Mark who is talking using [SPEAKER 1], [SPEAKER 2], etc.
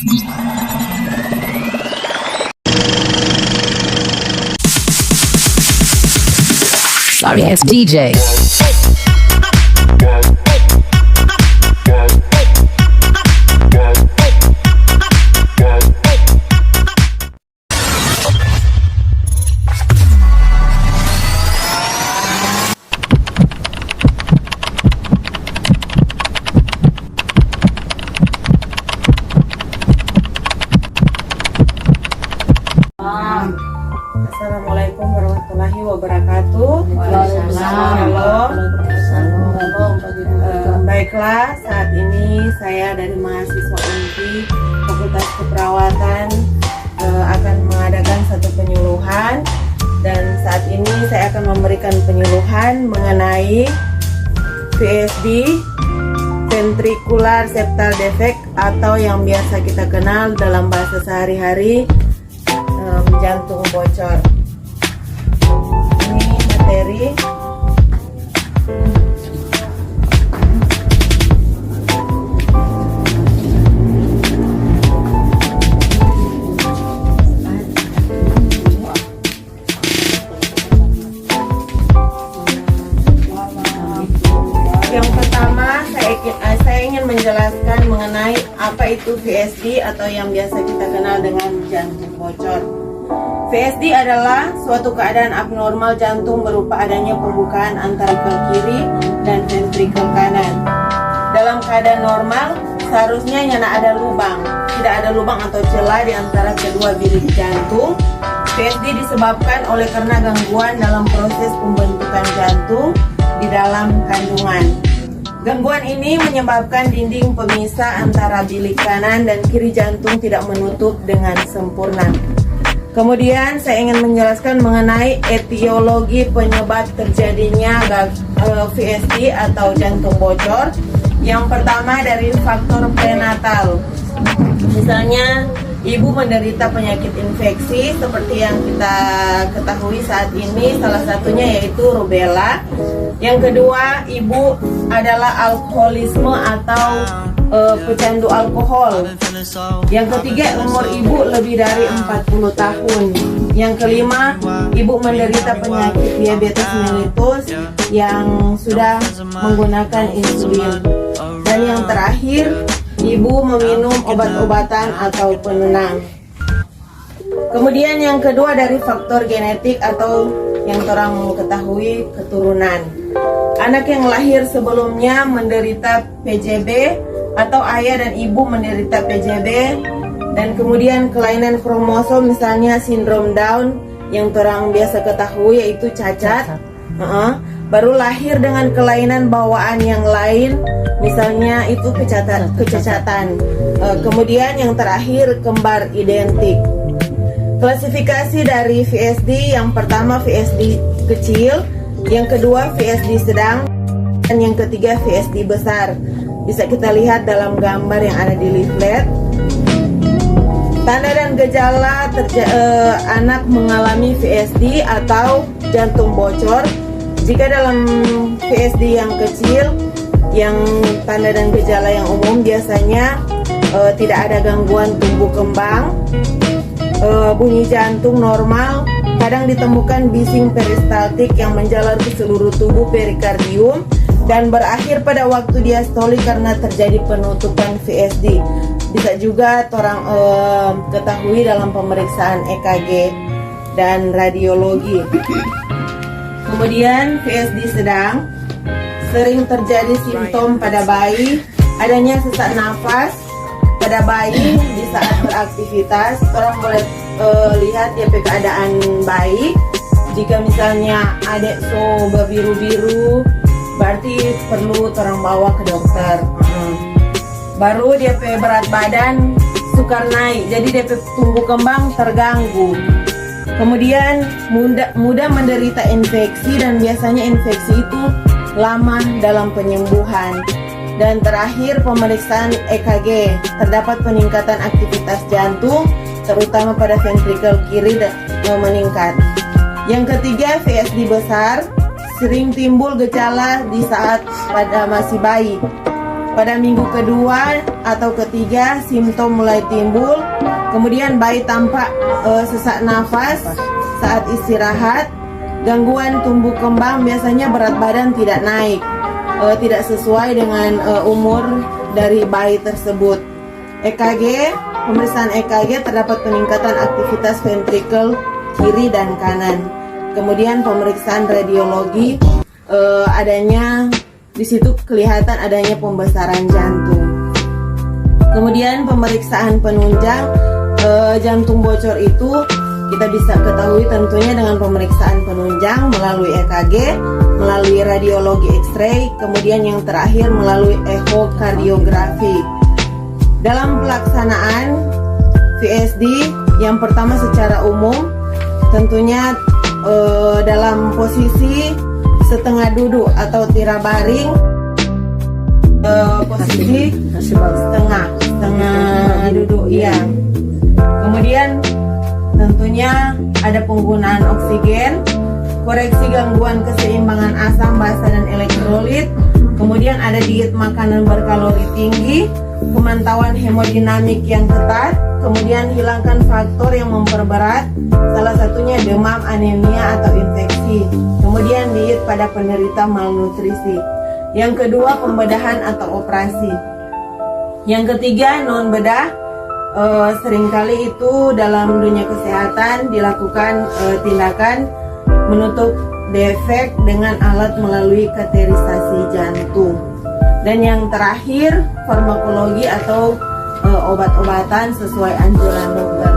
[SPEAKER 1] Sorry, it's DJ.
[SPEAKER 2] Assalamualaikum warahmatullahi wabarakatuh. Baiklah, saat ini saya dari mahasiswa UNPI Fakultas Keperawatan akan mengadakan satu penyuluhan, dan saat ini saya akan memberikan penyuluhan mengenai VSD, ventricular septal defect, atau yang biasa kita kenal dalam bahasa sehari-hari jantung bocor. Ini materi. Yang pertama, saya ingin menjelaskan mengenai apa itu VSD atau yang biasa kita kenal dengan jantung bocor. VSD adalah suatu keadaan abnormal jantung berupa adanya pembukaan antara valve kiri dan ventrikel kanan. Dalam keadaan normal, seharusnya tidak ada lubang atau celah di antara kedua bilik jantung. VSD disebabkan oleh karena gangguan dalam proses pembentukan jantung di dalam kandungan. Gangguan ini menyebabkan dinding pemisah antara bilik kanan dan kiri jantung tidak menutup dengan sempurna. Kemudian saya ingin menjelaskan mengenai etiologi penyebab terjadinya VSD atau jantung bocor. Yang pertama dari faktor prenatal. Misalnya ibu menderita penyakit infeksi seperti yang kita ketahui saat ini, salah satunya yaitu rubella. Yang kedua, ibu adalah alkoholisme atau pecandu alkohol. Yang ketiga, umur ibu lebih dari 40 tahun. Yang kelima, ibu menderita penyakit diabetes mellitus yang sudah menggunakan insulin. Dan yang terakhir, ibu meminum obat-obatan atau penenang. Kemudian yang kedua dari faktor genetik atau yang orang ketahui keturunan. Anak yang lahir sebelumnya menderita PJB atau ayah dan ibu menderita PJB, dan kemudian kelainan kromosom misalnya sindrom Down yang orang biasa ketahui yaitu cacat. Baru lahir dengan kelainan bawaan yang lain, misalnya itu kecacatan. Kemudian yang terakhir kembar identik. Klasifikasi dari VSD, yang pertama VSD kecil, yang kedua VSD sedang, dan yang ketiga VSD besar. Bisa kita lihat dalam gambar yang ada di leaflet. Tanda dan gejala anak mengalami VSD atau jantung bocor. Jika dalam VSD yang kecil, yang tanda dan gejala yang umum biasanya tidak ada gangguan tumbuh kembang, bunyi jantung normal, kadang ditemukan bising peristaltik yang menjalar ke seluruh tubuh perikardium, dan berakhir pada waktu diastoli karena terjadi penutupan VSD. Bisa juga orang ketahui dalam pemeriksaan EKG dan radiologi. Kemudian VSD sedang, sering terjadi simptom pada bayi, adanya sesak nafas pada bayi di saat beraktivitas. Orang boleh lihat dia keadaan bayi. Jika misalnya adek berbiru-biru, berarti perlu orang bawa ke dokter. Baru dia berat badan sukar naik, jadi dia tumbuh kembang terganggu. Kemudian mudah menderita infeksi, dan biasanya infeksi itu lama dalam penyembuhan. Dan terakhir pemeriksaan EKG, terdapat peningkatan aktivitas jantung terutama pada ventrikel kiri meningkat. Yang ketiga VSD besar, sering timbul gejala di saat pada masih bayi. Pada minggu kedua atau ketiga simptom mulai timbul, kemudian bayi tampak sesak nafas saat istirahat, gangguan tumbuh kembang, biasanya berat badan tidak naik, tidak sesuai dengan umur dari bayi tersebut. EKG, pemeriksaan EKG terdapat peningkatan aktivitas ventrikel kiri dan kanan. Kemudian pemeriksaan radiologi, adanya di situ kelihatan adanya pembesaran jantung. Kemudian pemeriksaan penunjang jantung bocor itu kita bisa ketahui tentunya dengan pemeriksaan penunjang melalui EKG, melalui radiologi X-ray, kemudian yang terakhir melalui ehokardiografi. Dalam pelaksanaan VSD, yang pertama secara umum tentunya dalam posisi setengah duduk atau tira baring, posisi setengah duduk, iya. Kemudian tentunya ada penggunaan oksigen, koreksi gangguan keseimbangan asam, basa, dan elektrolit. Kemudian ada diet makanan berkalori tinggi, pemantauan hemodinamik yang ketat, kemudian hilangkan faktor yang memperberat, salah satunya demam, anemia, atau infeksi. Kemudian diet pada penderita malnutrisi. Yang kedua, pembedahan atau operasi. Yang ketiga, non bedah. Seringkali itu dalam dunia kesehatan dilakukan tindakan menutup defek dengan alat melalui kateterisasi jantung. Dan yang terakhir, farmakologi atau obat-obatan sesuai anjuran dokter.